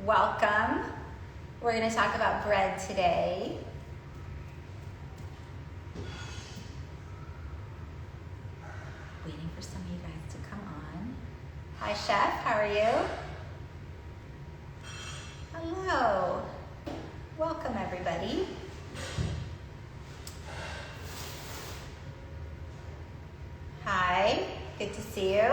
welcome. We're going to talk about bread today. Waiting for some of you guys to come on. Hi, Chef. How are you? Hello. Welcome, everybody. Hi. Good to see you.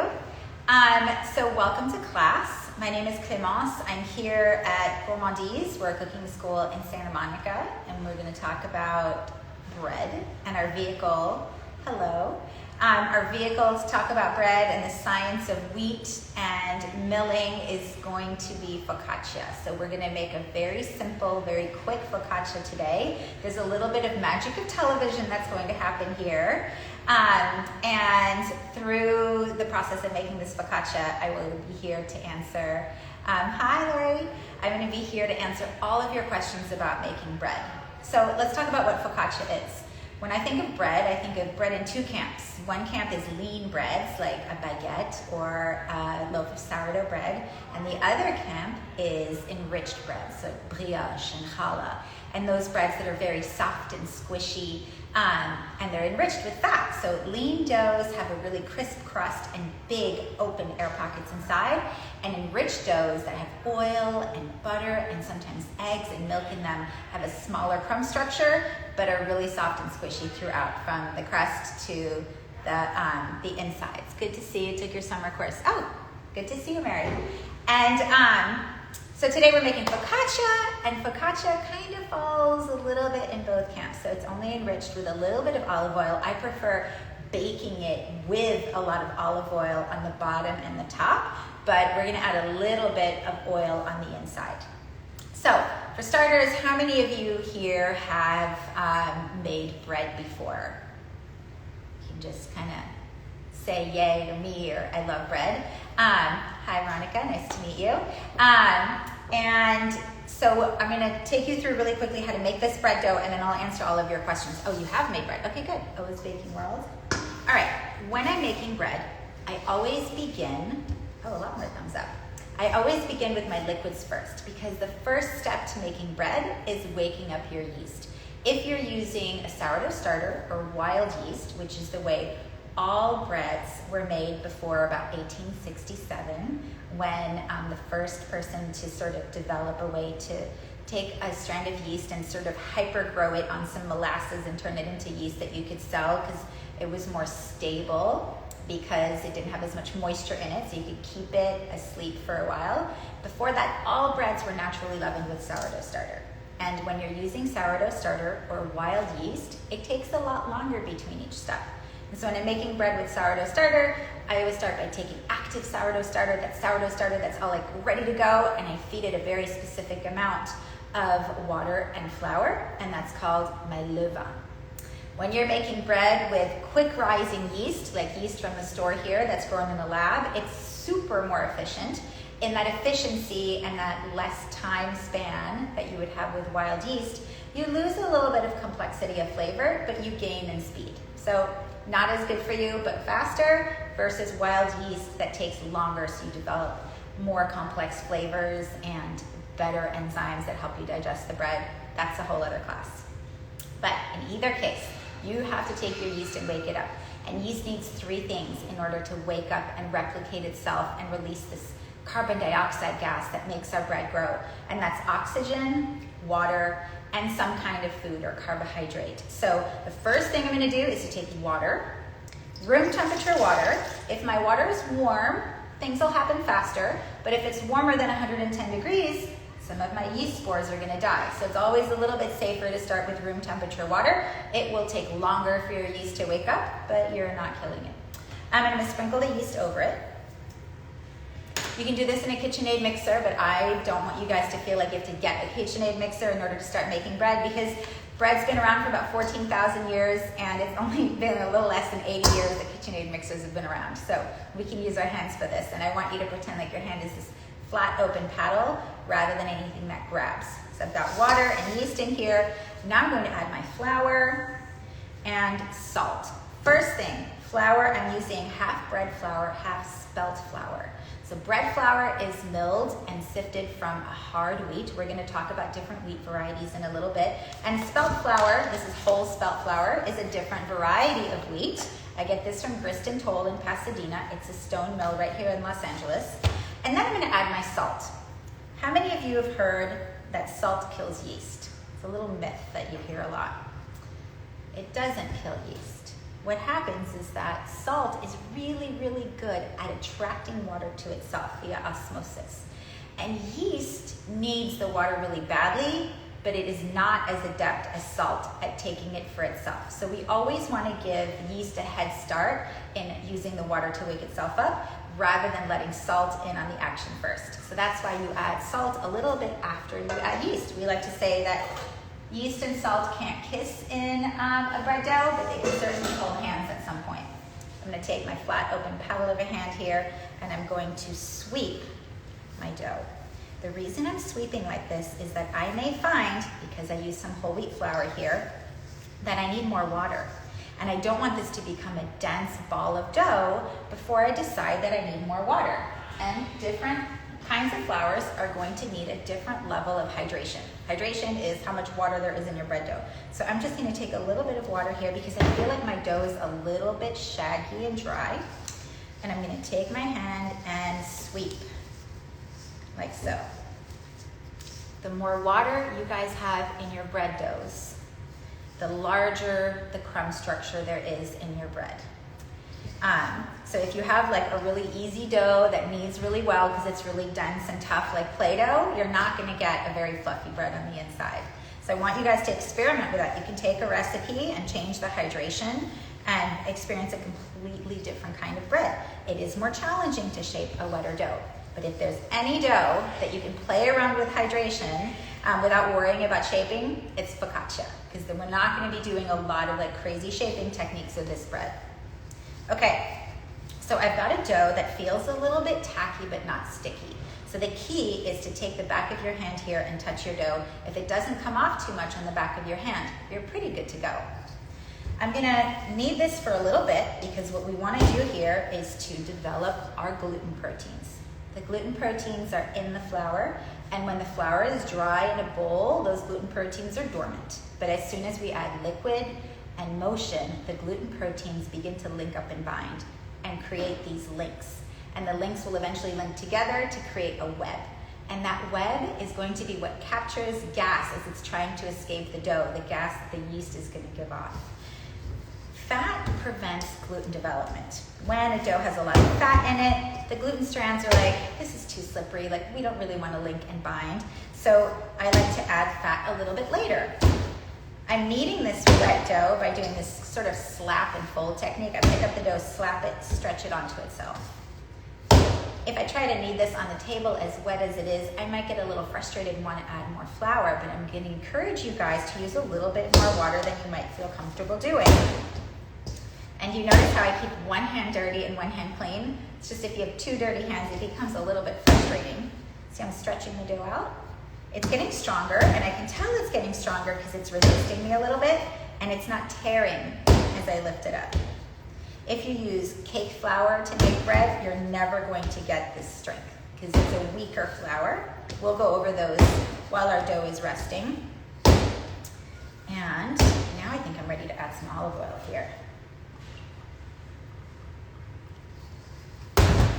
So welcome to class. My name is Clemence. I'm here at Gourmandise. We're a cooking school in Santa Monica, and we're going to talk about bread and our vehicle. Hello. Our vehicle to talk about bread and the science of wheat and milling is going to be focaccia. So we're going to make a very simple, very quick focaccia today. There's a little bit of magic of television that's going to happen here. And through the process of making this focaccia, I will be here to answer. Hi, Lori. I'm going to be here to answer all of your questions about making bread. So let's talk about what focaccia is. When I think of bread, I think of bread in two camps. One camp is lean breads, like a baguette or a loaf of sourdough bread. And the other camp is enriched breads, so brioche and challah. And those breads that are very soft and squishy, and they're enriched with fat. So lean doughs have a really crisp crust and big open air pockets inside. And enriched doughs that have oil and butter and sometimes eggs and milk in them have a smaller crumb structure, but are really soft and squishy throughout, from the crust to the insides. Good to see you. Took your summer course. Oh, good to see you, Mary. And so today we're making focaccia, and focaccia kind of falls a little bit in both camps. So it's only enriched with a little bit of olive oil. I prefer baking it with a lot of olive oil on the bottom and the top, but we're going to add a little bit of oil on the inside. So for starters, how many of you here have made bread before? You can just kind of say yay to me or I love bread. Hi, Veronica. Nice to meet you. And so I'm going to take you through really quickly how to make this bread dough, and then I'll answer all of your questions. Oh, you have made bread. Okay, good. O's Baking World. All right. When I'm making bread, I always begin, a lot more thumbs up. I always begin with my liquids first, because the first step to making bread is waking up your yeast. If you're using a sourdough starter or wild yeast, which is the way all breads were made before about 1867, when the first person to sort of develop a way to take a strand of yeast and sort of hyper grow it on some molasses and turn it into yeast that you could sell, because it was more stable, because it didn't have as much moisture in it, so you could keep it asleep for a while. Before that, all breads were naturally leavened with sourdough starter. And when you're using sourdough starter or wild yeast, it takes a lot longer between each step. And so when I'm making bread with sourdough starter, I always start by taking active sourdough starter that's all like ready to go, and I feed it a very specific amount of water and flour, and that's called my levain. When you're making bread with quick rising yeast, like yeast from the store here that's grown in the lab, it's super more efficient. In that efficiency and that less time span that you would have with wild yeast, you lose a little bit of complexity of flavor, but you gain in speed. So not as good for you, but faster, versus wild yeast that takes longer, so you develop more complex flavors and better enzymes that help you digest the bread. That's a whole other class. But in either case, you have to take your yeast and wake it up. And yeast needs three things in order to wake up and replicate itself and release this carbon dioxide gas that makes our bread grow. And that's oxygen, water, and some kind of food or carbohydrate. So the first thing I'm going to do is to take water, room temperature water. If my water is warm, things will happen faster. But if it's warmer than 110 degrees, some of my yeast spores are going to die. So it's always a little bit safer to start with room temperature water. It will take longer for your yeast to wake up, but you're not killing it. I'm going to sprinkle the yeast over it. You can do this in a KitchenAid mixer, but I don't want you guys to feel like you have to get a KitchenAid mixer in order to start making bread, because bread's been around for about 14,000 years, and it's only been a little less than 80 years that KitchenAid mixers have been around. So we can use our hands for this, and I want you to pretend like your hand is this flat open paddle rather than anything that grabs. So I've got water and yeast in here. Now I'm going to add my flour and salt. First thing, Flour, I'm using half bread flour, half spelt flour. So bread flour is milled and sifted from a hard wheat. We're going to talk about different wheat varieties in a little bit. And spelt flour, this is whole spelt flour, is a different variety of wheat. I get this from Grist and Toll in Pasadena. It's a stone mill right here in Los Angeles. And then I'm going to add my salt. How many of you have heard that salt kills yeast? It's a little myth that you hear a lot. It doesn't kill yeast. What happens is that salt is really, really good at attracting water to itself via osmosis. And yeast needs the water really badly, but it is not as adept as salt at taking it for itself. So we always want to give yeast a head start in using the water to wake itself up, rather than letting salt in on the action first. So that's why you add salt a little bit after you add yeast. We like to say that yeast and salt can't kiss in a bread dough, but they can certainly hold hands at some point. I'm going to take my flat open paddle of a hand here, and I'm going to sweep my dough. The reason I'm sweeping like this is that I may find, because I use some whole wheat flour here, that I need more water. And I don't want this to become a dense ball of dough before I decide that I need more water. And different kinds of flours are going to need a different level of hydration. Hydration is how much water there is in your bread dough. So I'm just going to take a little bit of water here because I feel like my dough is a little bit shaggy and dry. And I'm going to take my hand and sweep, like so. The more water you guys have in your bread doughs, the larger the crumb structure there is in your bread. So if you have like a really easy dough that kneads really well because it's really dense and tough like Play-Doh, you're not going to get a very fluffy bread on the inside. So I want you guys to experiment with that. You can take a recipe and change the hydration and experience a completely different kind of bread. It is more challenging to shape a wetter dough. But if there's any dough that you can play around with hydration without worrying about shaping, it's focaccia. Because then we're not going to be doing a lot of like crazy shaping techniques with this bread. Okay, so I've got a dough that feels a little bit tacky but not sticky. So the key is to take the back of your hand here and touch your dough. If it doesn't come off too much on the back of your hand, you're pretty good to go. I'm gonna knead this for a little bit because what we wanna do here is to develop our gluten proteins. The gluten proteins are in the flour, and when the flour is dry in a bowl, those gluten proteins are dormant. But as soon as we add liquid and motion, the gluten proteins begin to link up and bind and create these links. And the links will eventually link together to create a web. And that web is going to be what captures gas as it's trying to escape the dough, the gas that the yeast is going to give off. Fat prevents gluten development. When a dough has a lot of fat in it, the gluten strands are like, this is too slippery, like we don't really want to link and bind. So I like to add fat a little bit later. I'm kneading this wet dough by doing this sort of slap and fold technique. I pick up the dough, slap it, stretch it onto itself. If I try to knead this on the table as wet as it is, I might get a little frustrated and want to add more flour, but I'm going to encourage you guys to use a little bit more water than you might feel comfortable doing. And you notice how I keep one hand dirty and one hand clean? It's just if you have two dirty hands, it becomes a little bit frustrating. See, I'm stretching the dough out. It's getting stronger, and I can tell it's getting stronger because it's resisting me a little bit, and it's not tearing as I lift it up. If you use cake flour to make bread, you're never going to get this strength because it's a weaker flour. We'll go over those while our dough is resting. And now I think I'm ready to add some olive oil here.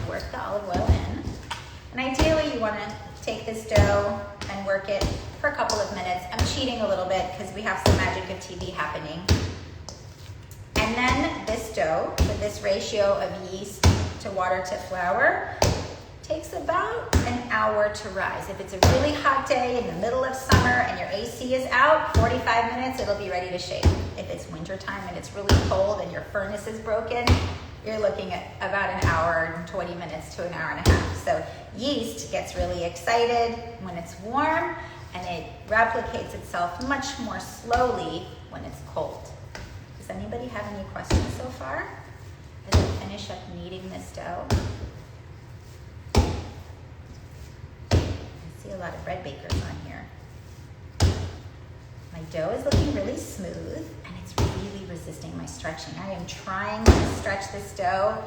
Work the olive oil in. And ideally you want to take this dough and work it for a couple of minutes. I'm cheating a little bit because we have some magic of TV happening. And then this dough, with this ratio of yeast to water to flour, takes about an hour to rise. If it's a really hot day in the middle of summer and your AC is out, 45 minutes, it'll be ready to shape. If it's wintertime and it's really cold and your furnace is broken, you're looking at about an hour and 20 minutes to an hour and a half. So yeast gets really excited when it's warm, and it replicates itself much more slowly when it's cold. Does anybody have any questions so far as I finish up kneading this dough? I see a lot of bread bakers on here. My dough is looking really smooth, and it's really, resisting my stretching. I am trying to stretch this dough,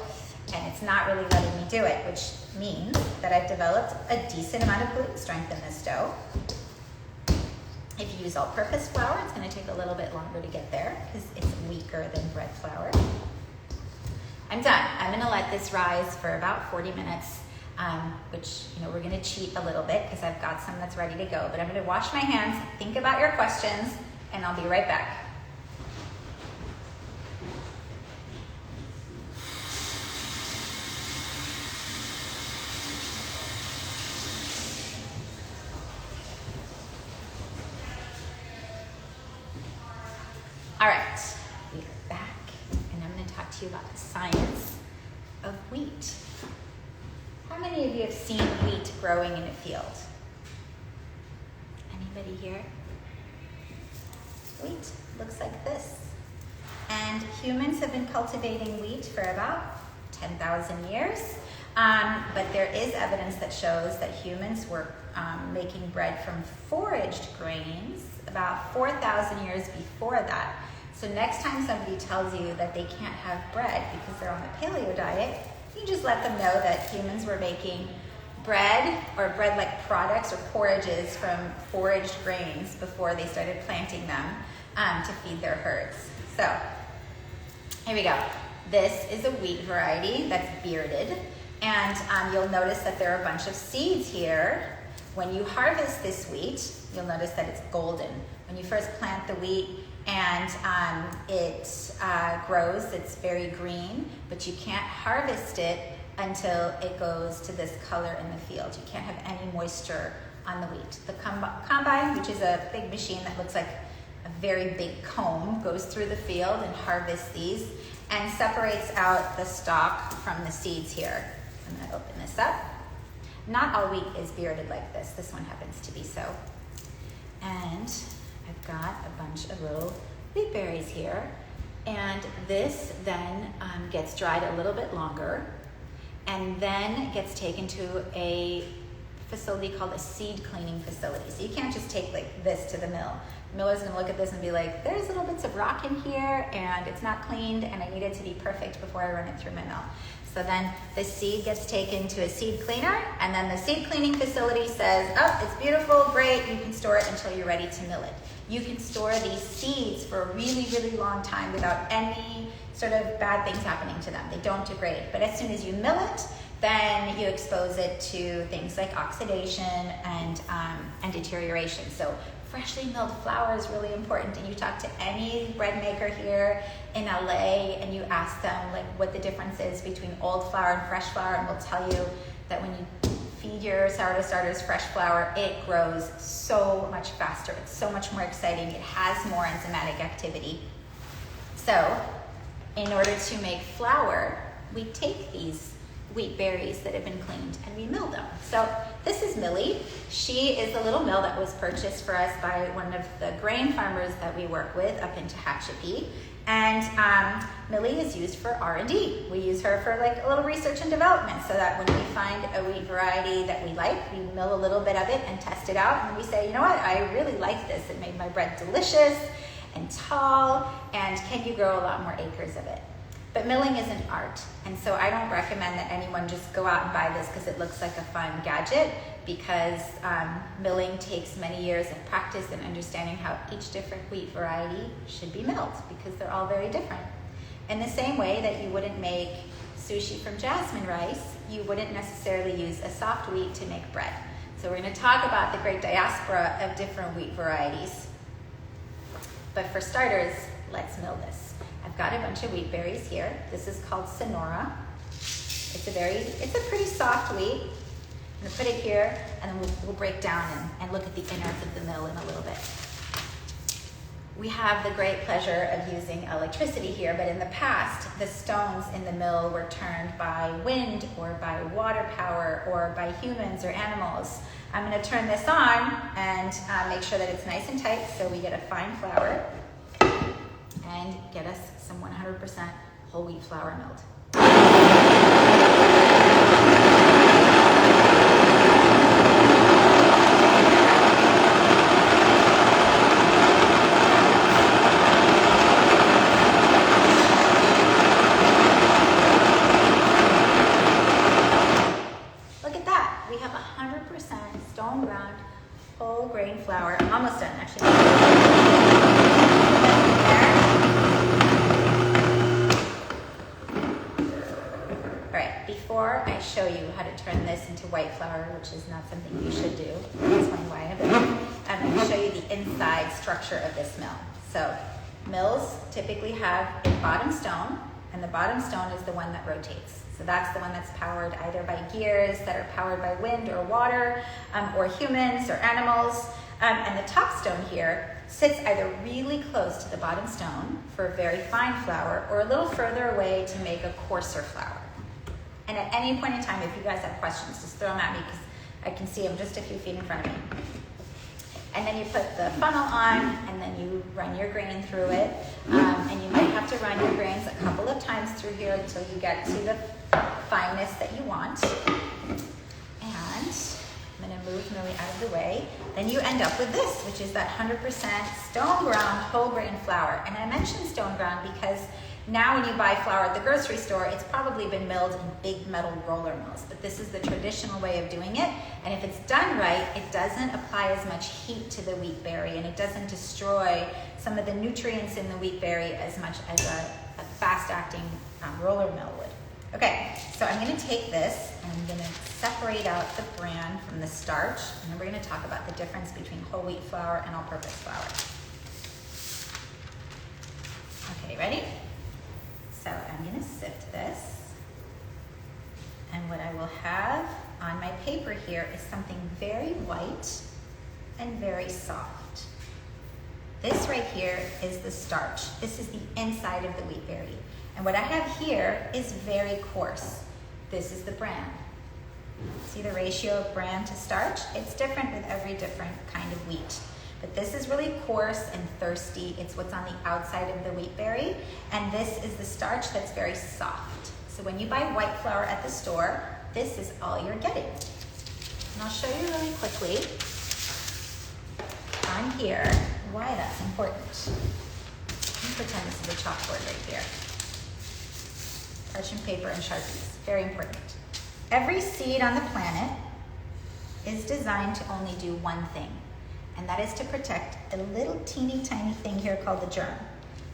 and it's not really letting me do it, which means that I've developed a decent amount of gluten strength in this dough. If you use all-purpose flour, it's going to take a little bit longer to get there because it's weaker than bread flour. I'm done. I'm going to let this rise for about 40 minutes, which, we're going to cheat a little bit because I've got some that's ready to go. But I'm going to wash my hands, think about your questions, and I'll be right back. All right, we are back, and I'm going to talk to you about the science of wheat. How many of you have seen wheat growing in a field? Anybody here? Wheat looks like this. And humans have been cultivating wheat for about 10,000 years. But there is evidence that shows that humans were making bread from foraged grains about 4,000 years before that. So next time somebody tells you that they can't have bread because they're on the paleo diet, you just let them know that humans were making bread or bread-like products or porridges from foraged grains before they started planting them to feed their herds. So here we go. This is a wheat variety that's bearded, and you'll notice that there are a bunch of seeds here. When you harvest this wheat, you'll notice that it's golden. When you first plant the wheat and it grows, it's very green, but you can't harvest it until it goes to this color in the field. You can't have any moisture on the wheat. The combine, which is a big machine that looks like a very big comb, goes through the field and harvests these and separates out the stalk from the seeds here. I'm going to open this up. Not all wheat is bearded like this. This one happens to be so. And I've got a bunch of little wheat berries here. And this then gets dried a little bit longer and then gets taken to a facility called a seed cleaning facility. So you can't just take like this to the mill. The miller's gonna look at this and be like, there's little bits of rock in here and it's not cleaned and I need it to be perfect before I run it through my mill. So then the seed gets taken to a seed cleaner, and then the seed cleaning facility says, oh, it's beautiful, great, you can store it until you're ready to mill it. You can store these seeds for a really, really long time without any sort of bad things happening to them. They don't degrade. But as soon as you mill it, then you expose it to things like oxidation and deterioration. So freshly milled flour is really important. And you talk to any bread maker here in LA and you ask them like what the difference is between old flour and fresh flour, and we'll tell you that when you feed your sourdough starters fresh flour, it grows so much faster. It's so much more exciting. It has more enzymatic activity. So in order to make flour, we take these wheat berries that have been cleaned and we mill them. So this is Millie. She is the little mill that was purchased for us by one of the grain farmers that we work with up in Tehachapi. And Millie is used for R&D. We use her for like a little research and development so that when we find a wheat variety that we like, we mill a little bit of it and test it out. And we say, you know what, I really like this. It made my bread delicious and tall, and can you grow a lot more acres of it? But milling is an art, and so I don't recommend that anyone just go out and buy this because it looks like a fun gadget, because milling takes many years of practice and understanding how each different wheat variety should be milled, because they're all very different. In the same way that you wouldn't make sushi from jasmine rice, you wouldn't necessarily use a soft wheat to make bread. So we're going to talk about the great diaspora of different wheat varieties. But for starters, let's mill this. I've got a bunch of wheat berries here. This is called Sonora. It's a pretty soft wheat. I'm gonna put it here, and then we'll break down and look at the innards of the mill in a little bit. We have the great pleasure of using electricity here, but in the past, the stones in the mill were turned by wind or by water power or by humans or animals. I'm gonna turn this on and make sure that it's nice and tight so we get a fine flour and get us some 100% whole wheat flour milled. we have 100% stone ground whole grain flour. I'm almost done, actually. All right, before I show you how to turn this into white flour, which is not something you should do, I'll explain why in a bit. I'm going to show you the inside structure of this mill. So mills typically have a bottom stone, and the bottom stone is the one that rotates. So that's the one that's powered either by gears that are powered by wind or water, or humans or animals. And the top stone here sits either really close to the bottom stone for very fine flour, or a little further away to make a coarser flour. And at any point in time, if you guys have questions, just throw them at me, because I can see them just a few feet in front of me. And then you put the funnel on, and then you run your grain through it. And you might have to run your grains a couple of times through here until you get to the fineness that you want. And I'm going to move Millie out of the way. Then you end up with this, which is that 100% stone ground whole grain flour. And I mentioned stone ground because now when you buy flour at the grocery store, it's probably been milled in big metal roller mills, but this is the traditional way of doing it. And if it's done right, it doesn't apply as much heat to the wheat berry, and it doesn't destroy some of the nutrients in the wheat berry as much as a fast-acting roller mill would. Okay, so I'm going to take this and I'm going to separate out the bran from the starch, and then we're going to talk about the difference between whole wheat flour and all-purpose flour. Okay, ready? So I'm going to sift this, and what I will have on my paper here is something very white and very soft. This right here is the starch. This is the inside of the wheat berry. And what I have here is very coarse. This is the bran. See the ratio of bran to starch? It's different with every different kind of wheat. But this is really coarse and thirsty. It's what's on the outside of the wheat berry. And this is the starch that's very soft. So when you buy white flour at the store, this is all you're getting. And I'll show you really quickly on here why that's important. Let me pretend this is a chalkboard right here. Parchment paper and Sharpies, very important. Every seed on the planet is designed to only do one thing, and that is to protect a little teeny tiny thing here called the germ.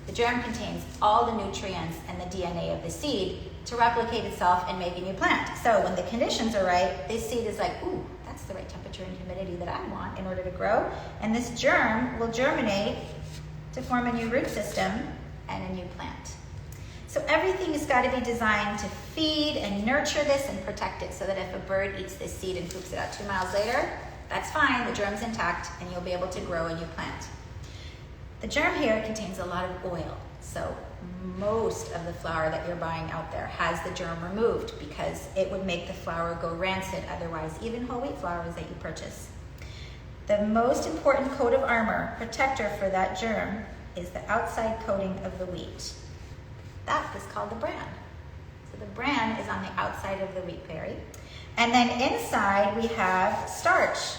The germ contains all the nutrients and the DNA of the seed to replicate itself and make a new plant. So when the conditions are right, this seed is like, ooh, that's the right temperature and humidity that I want in order to grow. And this germ will germinate to form a new root system and a new plant. So everything has got to be designed to feed and nurture this and protect it, so that if a bird eats this seed and poops it out 2 miles later, that's fine, the germ's intact, and you'll be able to grow a new plant. The germ here contains a lot of oil, so most of the flour that you're buying out there has the germ removed because it would make the flour go rancid otherwise, even whole wheat flours that you purchase. The most important coat of armor, protector for that germ, is the outside coating of the wheat. That is called the bran. So the bran is on the outside of the wheat berry. And then inside we have starch.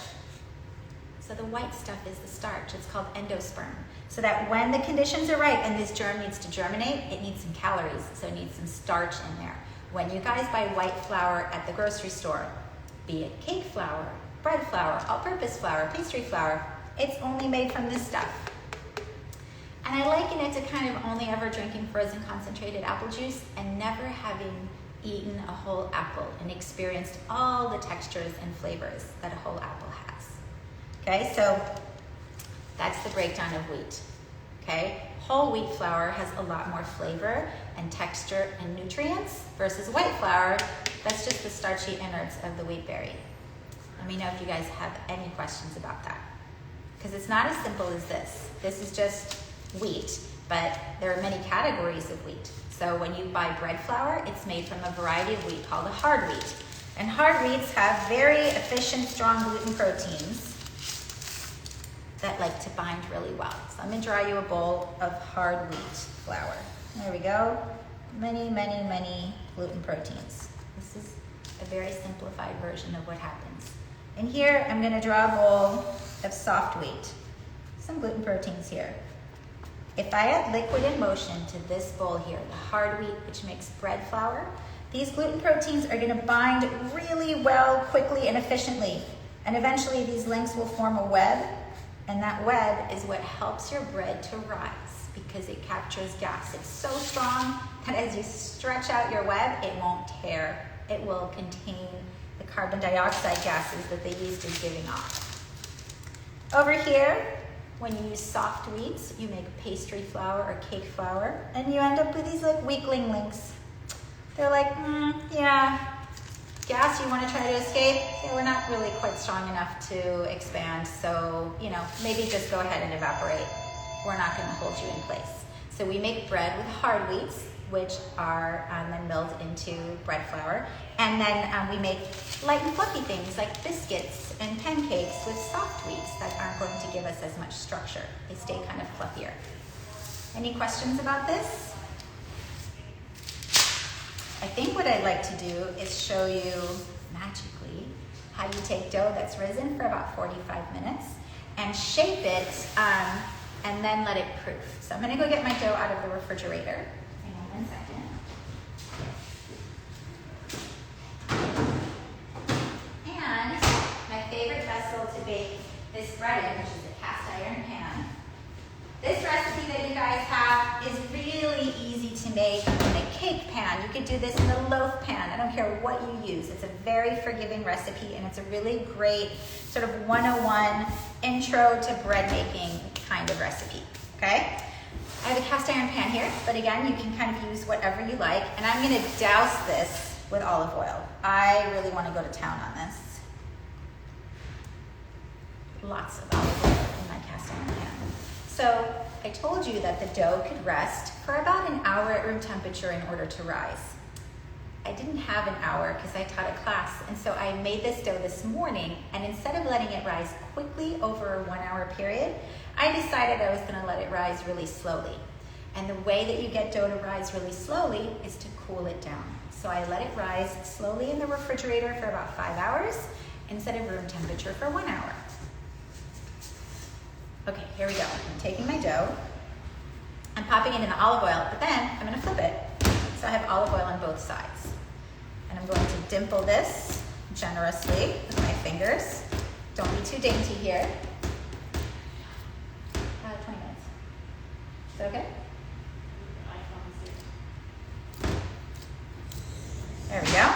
So the white stuff is the starch. It's called endosperm. So that when the conditions are right and this germ needs to germinate, it needs some calories, so it needs some starch in there. When you guys buy white flour at the grocery store, be it cake flour, bread flour, all-purpose flour, pastry flour, it's only made from this stuff. And I liken it to kind of only ever drinking frozen concentrated apple juice and never having eaten a whole apple and experienced all the textures and flavors that a whole apple has. Okay, so that's the breakdown of wheat. Okay, whole wheat flour has a lot more flavor and texture and nutrients versus white flour, that's just the starchy innards of the wheat berry. Let me know if you guys have any questions about that. Because it's not as simple as this. This is just wheat, but there are many categories of wheat. So when you buy bread flour, it's made from a variety of wheat called a hard wheat. And hard wheats have very efficient, strong gluten proteins that like to bind really well. So I'm gonna draw you a bowl of hard wheat flour. There we go. Many, many, many gluten proteins. This is a very simplified version of what happens. And here, I'm gonna draw a bowl of soft wheat. Some gluten proteins here. If I add liquid in motion to this bowl here, the hard wheat, which makes bread flour, These gluten proteins are gonna bind really well, quickly, and efficiently. And eventually these links will form a web, and that web is what helps your bread to rise because it captures gas. It's so strong that as you stretch out your web, it won't tear. It will contain the carbon dioxide gases that the yeast is giving off. Over here, when you use soft wheats, you make pastry flour or cake flour, and you end up with these like weakling links. They're like, yeah, gas you want to try to escape? Yeah, we're not really quite strong enough to expand, so, maybe just go ahead and evaporate. We're not going to hold you in place. So we make bread with hard wheats, which are then milled into bread flour. And then we make light and fluffy things like biscuits and pancakes with soft wheats that aren't going to give us as much structure. They stay kind of fluffier. Any questions about this? I think what I'd like to do is show you magically how you take dough that's risen for about 45 minutes and shape it and then let it proof. So I'm gonna go get my dough out of the refrigerator. Hang on 1 second. And my favorite vessel to bake this bread in, which is a cast iron pan. This recipe that you guys have is really easy to make in a cake pan. You could do this in a loaf pan. I don't care what you use. It's a very forgiving recipe, and it's a really great sort of 101 intro to bread making kind of recipe, okay? I have a cast iron pan here, but again, you can kind of use whatever you like, and I'm gonna douse this with olive oil. I really wanna go to town on this. Lots of olive oil in my cast iron pan. So I told you that the dough could rest for about an hour at room temperature in order to rise. I didn't have an hour because I taught a class, and so I made this dough this morning, and instead of letting it rise quickly over a 1 hour period, I decided I was gonna let it rise really slowly. And the way that you get dough to rise really slowly is to cool it down. So I let it rise slowly in the refrigerator for about 5 hours instead of room temperature for 1 hour. Okay, here we go. I'm taking my dough. I'm popping it in the olive oil, but then I'm gonna flip it. So I have olive oil on both sides. And I'm going to dimple this generously with my fingers. Don't be too dainty here. 20 minutes. Is that okay? There we go.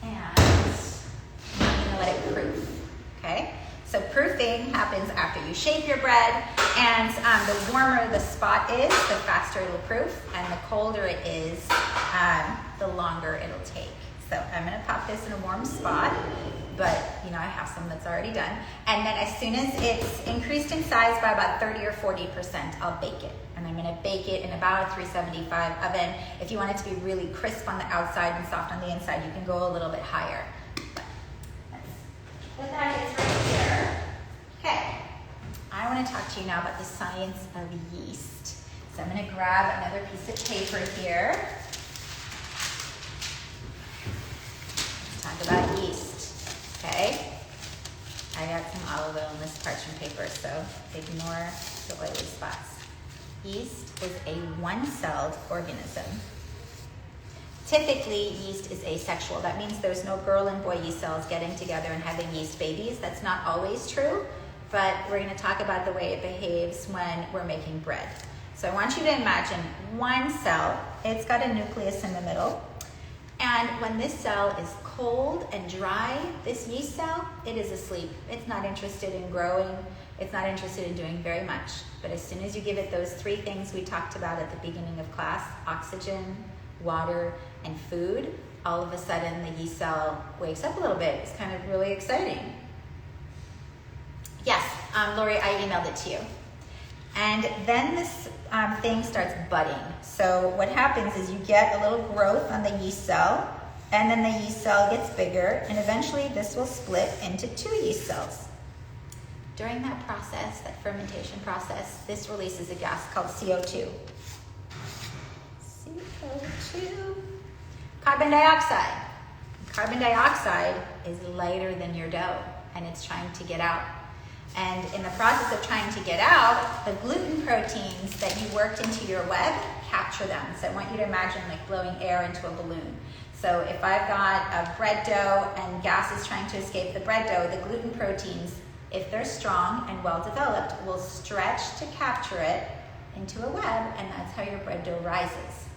And I'm gonna let it proof, okay? So proofing happens after you shape your bread, and the warmer the spot is, the faster it'll proof, and the colder it is, the longer it'll take. So I'm gonna pop this in a warm spot, but I have some that's already done. And then as soon as it's increased in size by about 30 or 40%, I'll bake it. And I'm gonna bake it in about a 375 oven. If you want it to be really crisp on the outside and soft on the inside, you can go a little bit higher. But that is right here. Okay, I want to talk to you now about the science of yeast. So I'm going to grab another piece of paper here. Let's talk about yeast, okay? I got some olive oil in this parchment paper, so ignore the oily spots. Yeast is a one-celled organism. Typically, yeast is asexual. That means there's no girl and boy yeast cells getting together and having yeast babies. That's not always true, but we're going to talk about the way it behaves when we're making bread. So I want you to imagine one cell. It's got a nucleus in the middle, and when this cell is cold and dry, this yeast cell, it is asleep. It's not interested in growing. It's not interested in doing very much. But as soon as you give it those three things we talked about at the beginning of class, oxygen, water, and food, all of a sudden the yeast cell wakes up a little bit. It's kind of really exciting. Yes, Lori, I emailed it to you. And then this thing starts budding. So what happens is you get a little growth on the yeast cell, and then the yeast cell gets bigger, and eventually this will split into 2 yeast cells. During that process, that fermentation process, this releases a gas called CO2. CO2. Carbon dioxide. Carbon dioxide is lighter than your dough, and it's trying to get out. And in the process of trying to get out, the gluten proteins that you worked into your web capture them. So I want you to imagine like blowing air into a balloon. So if I've got a bread dough and gas is trying to escape the bread dough, the gluten proteins, if they're strong and well developed, will stretch to capture it into a web, and that's how your bread dough rises.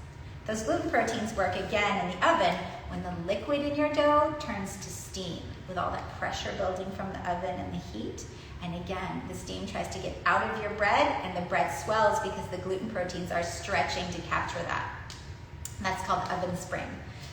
Those gluten proteins work again in the oven when the liquid in your dough turns to steam with all that pressure building from the oven and the heat. And again, the steam tries to get out of your bread and the bread swells because the gluten proteins are stretching to capture that. That's called oven spring.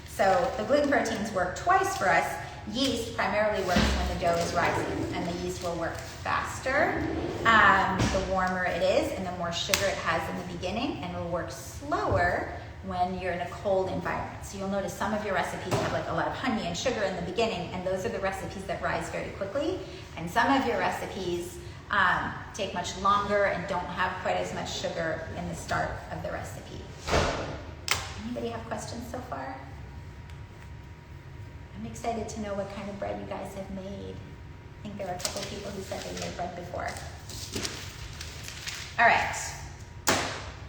So the gluten proteins work twice for us. Yeast primarily works when the dough is rising, and the yeast will work faster the warmer it is and the more sugar it has in the beginning, and it will work slower when you're in a cold environment. So you'll notice some of your recipes have like a lot of honey and sugar in the beginning, and those are the recipes that rise very quickly. And some of your recipes take much longer and don't have quite as much sugar in the start of the recipe. Anybody have questions so far? I'm excited to know what kind of bread you guys have made. I think there were a couple of people who said they made bread before. All right.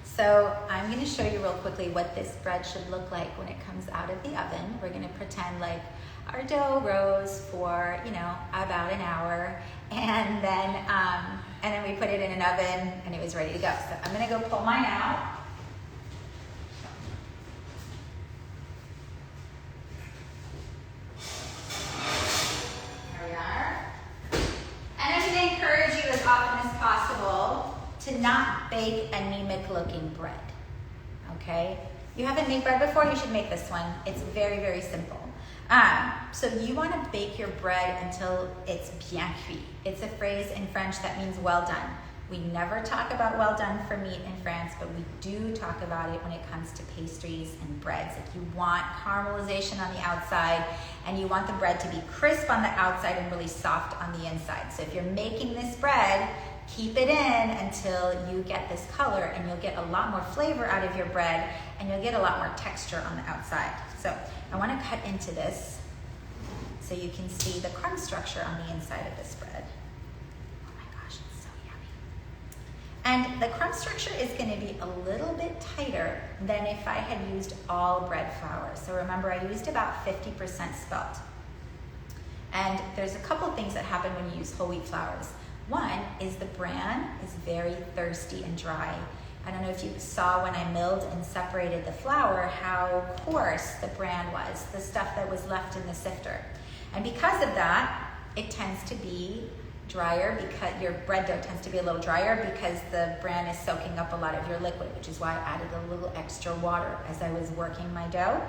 So I'm going to show you real quickly what this bread should look like when it comes out of the oven. We're going to pretend like our dough rose for, about an hour, and then we put it in an oven and it was ready to go. So I'm going to go pull mine out. There we are. And I'm going to encourage you as often as possible to not bake anemic looking bread, okay? You haven't made bread before, you should make this one. It's very, very simple. So you want to bake your bread until it's bien cuit. It's a phrase in French that means well done. We never talk about well done for meat in France, but we do talk about it when it comes to pastries and breads. Like you want caramelization on the outside, and you want the bread to be crisp on the outside and really soft on the inside. So if you're making this bread, keep it in until you get this color, and you'll get a lot more flavor out of your bread, and you'll get a lot more texture on the outside. So I want to cut into this so you can see the crumb structure on the inside of this bread. Oh my gosh, it's so yummy. And the crumb structure is going to be a little bit tighter than if I had used all bread flour. So remember, I used about 50% spelt. And there's a couple things that happen when you use whole wheat flours. One is the bran is very thirsty and dry. I don't know if you saw when I milled and separated the flour how coarse the bran was, the stuff that was left in the sifter. And because of that, it tends to be drier, because your bread dough tends to be a little drier because the bran is soaking up a lot of your liquid, which is why I added a little extra water as I was working my dough.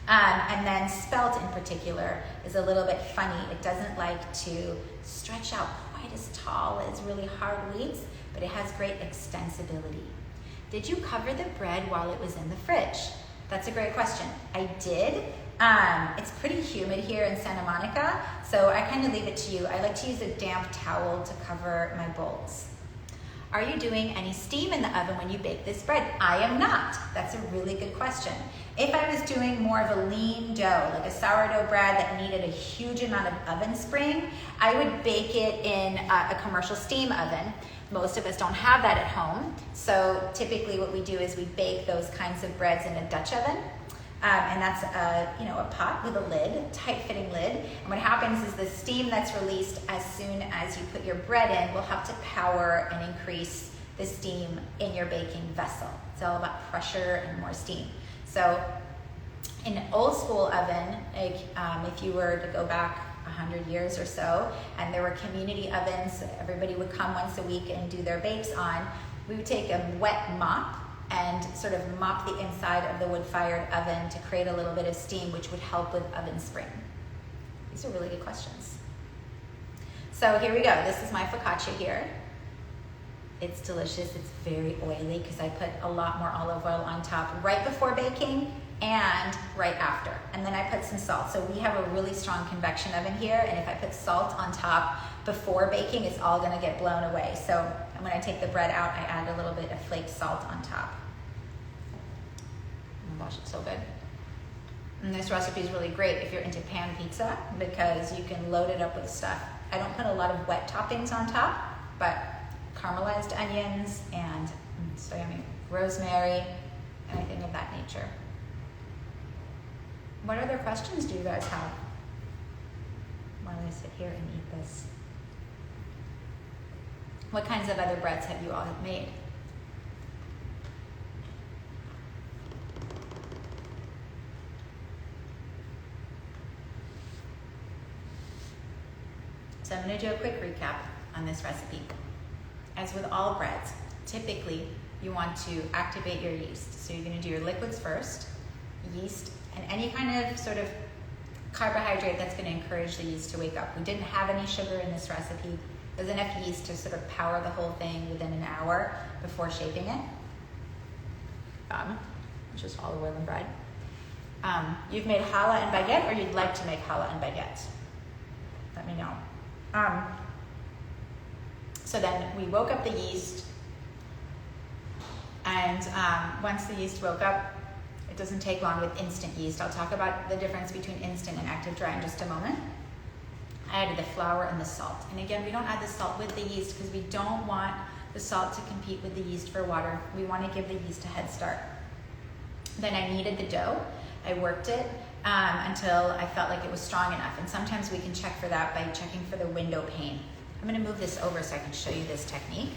And then spelt in particular is a little bit funny. It doesn't like to stretch out quite as tall as really hard wheats, but it has great extensibility. Did you cover the bread while it was in the fridge? That's a great question. I did. It's pretty humid here in Santa Monica, so I kind of leave it to you. I like to use a damp towel to cover my bowls. Are you doing any steam in the oven when you bake this bread? I am not. That's a really good question. If I was doing more of a lean dough, like a sourdough bread that needed a huge amount of oven spring, I would bake it in a commercial steam oven. Most of us don't have that at home, so typically what we do is we bake those kinds of breads in a Dutch oven. And that's a pot with a lid, tight-fitting lid. And what happens is the steam that's released as soon as you put your bread in will help to power and increase the steam in your baking vessel. It's all about pressure and more steam. So in an old school oven, like if you were to go back 100 years or so, and there were community ovens, everybody would come once a week and do their bakes on, we would take a wet mop and sort of mop the inside of the wood-fired oven to create a little bit of steam, which would help with oven spring. These are really good questions. So here we go. This is my focaccia here. It's delicious. It's very oily because I put a lot more olive oil on top right before baking and right after. And then I put some salt. So we have a really strong convection oven here, and if I put salt on top before baking, it's all gonna get blown away. So when I take the bread out, I add a little bit of flaked salt on top. Oh my gosh, it's so good. And this recipe is really great if you're into pan pizza because you can load it up with stuff. I don't put a lot of wet toppings on top, but caramelized onions and so yummy, rosemary, anything of that nature. What other questions do you guys have while I sit here and eat this? What kinds of other breads have you all made? So I'm going to do a quick recap on this recipe. As with all breads, typically you want to activate your yeast. So you're going to do your liquids first, yeast, and any kind of sort of carbohydrate that's going to encourage the yeast to wake up. We didn't have any sugar in this recipe. There's enough yeast to sort of power the whole thing within an hour before shaping it. Just olive oil and bread. You've made challah and baguette, or you'd like to make challah and baguette? Let me know. So then we woke up the yeast, and once the yeast woke up, it doesn't take long with instant yeast. I'll talk about the difference between instant and active dry in just a moment. I added the flour and the salt. And again, we don't add the salt with the yeast because we don't want the salt to compete with the yeast for water. We want to give the yeast a head start. Then I kneaded the dough. I worked it until I felt like it was strong enough. And sometimes we can check for that by checking for the window pane. I'm going to move this over so I can show you this technique.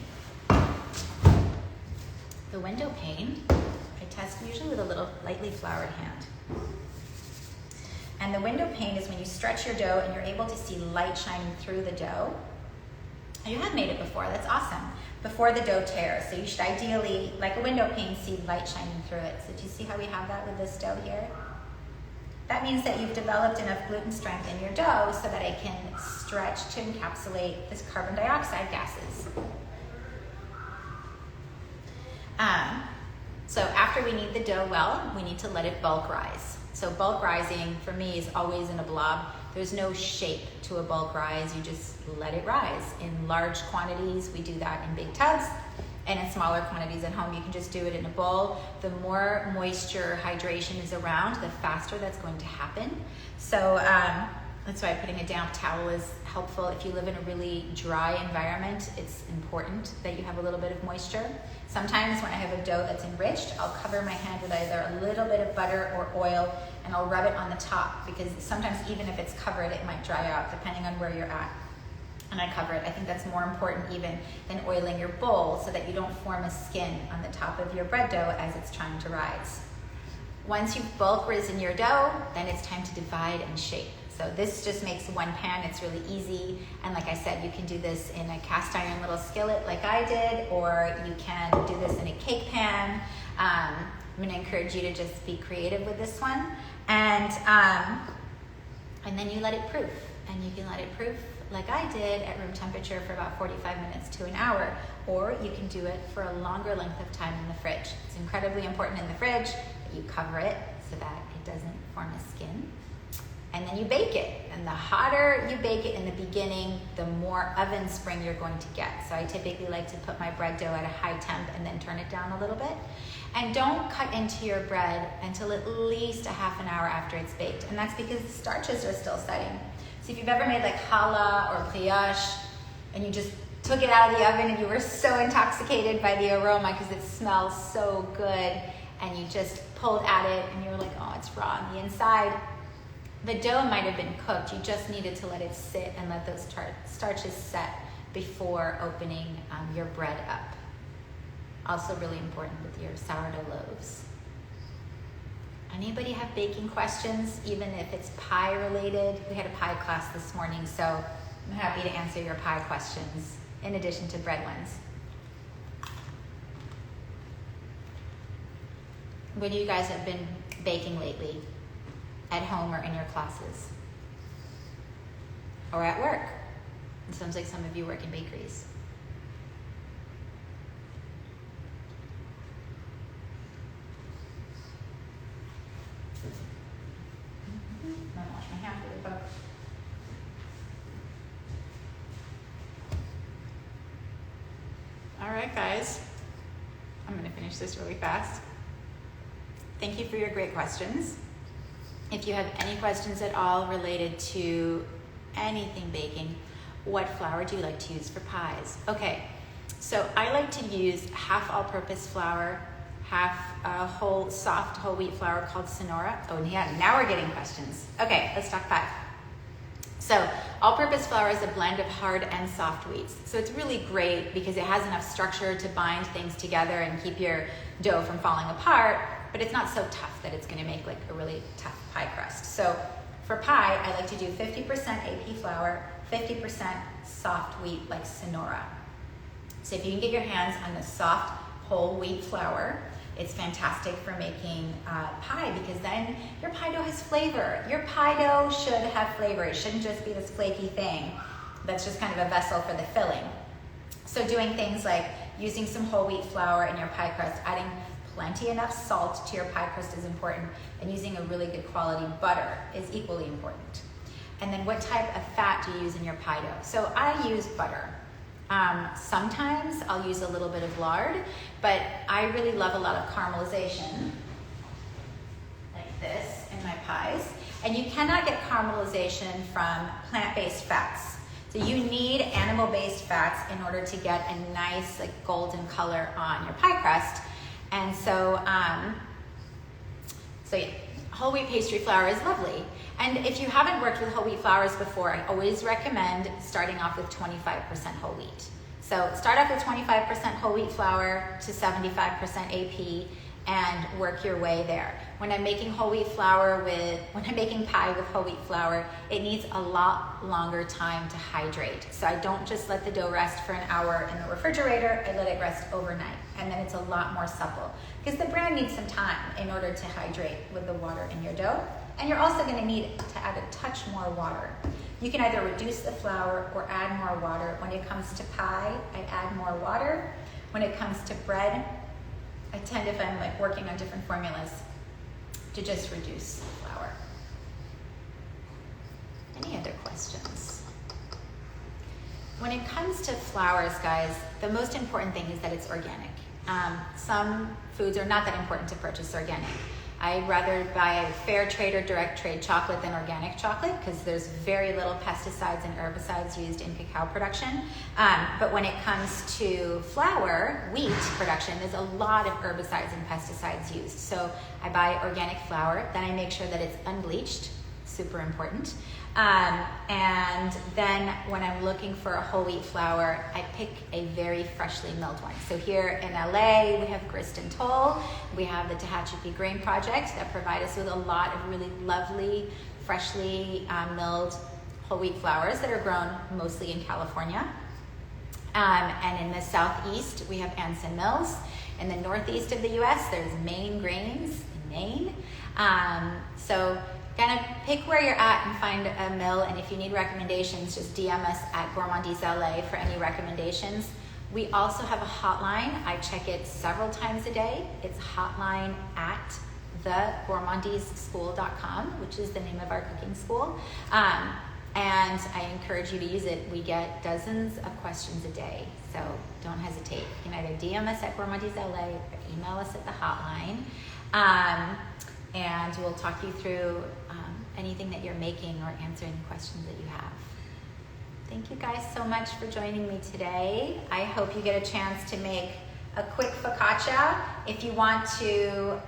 The window pane, I test usually with a little lightly floured hand. And the window pane is when you stretch your dough and you're able to see light shining through the dough. You have made it before, that's awesome. Before the dough tears. So you should ideally, like a window pane, see light shining through it. So do you see how we have that with this dough here? That means that you've developed enough gluten strength in your dough so that it can stretch to encapsulate this carbon dioxide gases. So after we knead the dough well, we need to let it bulk rise. So bulk rising for me is always in a blob. There's no shape to a bulk rise, you just let it rise. In large quantities, we do that in big tubs, and in smaller quantities at home, you can just do it in a bowl. The more moisture, hydration is around, the faster that's going to happen. So that's why putting a damp towel is helpful. If you live in a really dry environment, it's important that you have a little bit of moisture. Sometimes when I have a dough that's enriched, I'll cover my hand with either a little bit of butter or oil, and I'll rub it on the top, because sometimes even if it's covered, it might dry out depending on where you're at. And I cover it. I think that's more important even than oiling your bowl, so that you don't form a skin on the top of your bread dough as it's trying to rise. Once you've bulk risen your dough, then it's time to divide and shape. So this just makes one pan. It's really easy. And like I said, you can do this in a cast iron little skillet like I did, or you can do this in a cake pan. I'm going to encourage you to just be creative with this one. And then you let it proof. And you can let it proof like I did at room temperature for about 45 minutes to an hour, or you can do it for a longer length of time in the fridge. It's incredibly important in the fridge that you cover it so that it doesn't form a skin. And then you bake it. And the hotter you bake it in the beginning, the more oven spring you're going to get. So I typically like to put my bread dough at a high temp and then turn it down a little bit. And don't cut into your bread until at least a half an hour after it's baked. And that's because the starches are still setting. So if you've ever made like challah or brioche, and you just took it out of the oven and you were so intoxicated by the aroma because it smells so good, and you just pulled at it and you were like, oh, it's raw on the inside. The dough might have been cooked. You just needed to let it sit and let those starches set before opening your bread up. Also really important with your sourdough loaves. Anybody have baking questions, even if it's pie related? We had a pie class this morning, so I'm happy to answer your pie questions in addition to bread ones. What do you guys have been baking lately? At home or in your classes? Or at work? It sounds like some of you work in bakeries. I'm gonna wash my hands really quick. All right, guys. I'm gonna finish this really fast. Thank you for your great questions. If you have any questions at all related to anything baking, what flour do you like to use for pies? Okay, so I like to use half all-purpose flour half a whole soft whole wheat flour called Sonora. Oh yeah, now we're getting questions. Okay, let's talk pie. So all-purpose flour is a blend of hard and soft wheats. So it's really great because it has enough structure to bind things together and keep your dough from falling apart, but it's not so tough that it's gonna make like a really tough pie crust. So for pie, I like to do 50% AP flour, 50% soft wheat like Sonora. So if you can get your hands on the soft whole wheat flour, it's fantastic for making pie because then your pie dough has flavor. Your pie dough should have flavor. It shouldn't just be this flaky thing that's just kind of a vessel for the filling. So doing things like using some whole wheat flour in your pie crust, adding plenty enough salt to your pie crust is important, and using a really good quality butter is equally important. And then what type of fat do you use in your pie dough? So I use butter. Sometimes I'll use a little bit of lard, but I really love a lot of caramelization, like this, in my pies. And you cannot get caramelization from plant-based fats. So you need animal-based fats in order to get a nice like golden color on your pie crust. And so, yeah, whole wheat pastry flour is lovely. And if you haven't worked with whole wheat flours before, I always recommend starting off with 25% whole wheat. So start off with 25% whole wheat flour to 75% AP and work your way there. When I'm making pie with whole wheat flour, it needs a lot longer time to hydrate. So I don't just let the dough rest for an hour in the refrigerator, I let it rest overnight. And then it's a lot more supple because the bran needs some time in order to hydrate with the water in your dough. And you're also going to need to add a touch more water. You can either reduce the flour or add more water. When it comes to pie, I add more water. When it comes to bread, I tend, if I'm like working on different formulas, to just reduce flour. Any other questions? When it comes to flours, guys, the most important thing is that it's organic. Some foods are not that important to purchase organic. I'd rather buy fair trade or direct trade chocolate than organic chocolate because there's very little pesticides and herbicides used in cacao production. But when it comes to flour, wheat production, there's a lot of herbicides and pesticides used. So I buy organic flour, then I make sure that it's unbleached, super important. And then when I'm looking for a whole wheat flour, I pick a very freshly milled one. So here in LA, we have Grist and Toll. We have the Tehachapi Grain Project that provide us with a lot of really lovely, freshly milled whole wheat flours that are grown mostly in California. And in the southeast, we have Anson Mills. In the northeast of the US, there's Maine Grains in Maine. So kind of pick where you're at and find a mill, and if you need recommendations, just DM us at Gourmandise LA for any recommendations. We also have a hotline. I check it several times a day. It's hotline at thegourmandiseschool.com, which is the name of our cooking school. And I encourage you to use it. We get dozens of questions a day, so don't hesitate. You can either DM us at Gourmandise LA or email us at the hotline. And we'll talk you through anything that you're making or answer any questions that you have. Thank you guys so much for joining me today. I hope you get a chance to make a quick focaccia. If you want to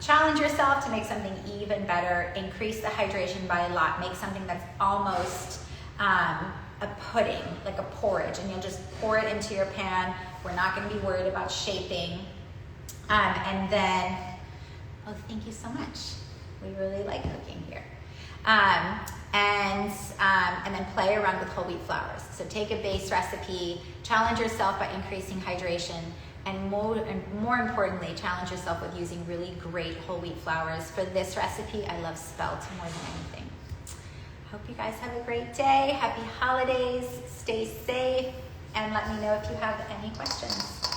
challenge yourself to make something even better, increase the hydration by a lot, make something that's almost a pudding, like a porridge, and you'll just pour it into your pan. We're not going to be worried about shaping. And then, oh, thank you so much. We really like cooking here. And then play around with whole wheat flours. So take a base recipe, challenge yourself by increasing hydration, and more importantly, challenge yourself with using really great whole wheat flours. For this recipe, I love spelt more than anything. Hope you guys have a great day. Happy holidays. Stay safe. And let me know if you have any questions.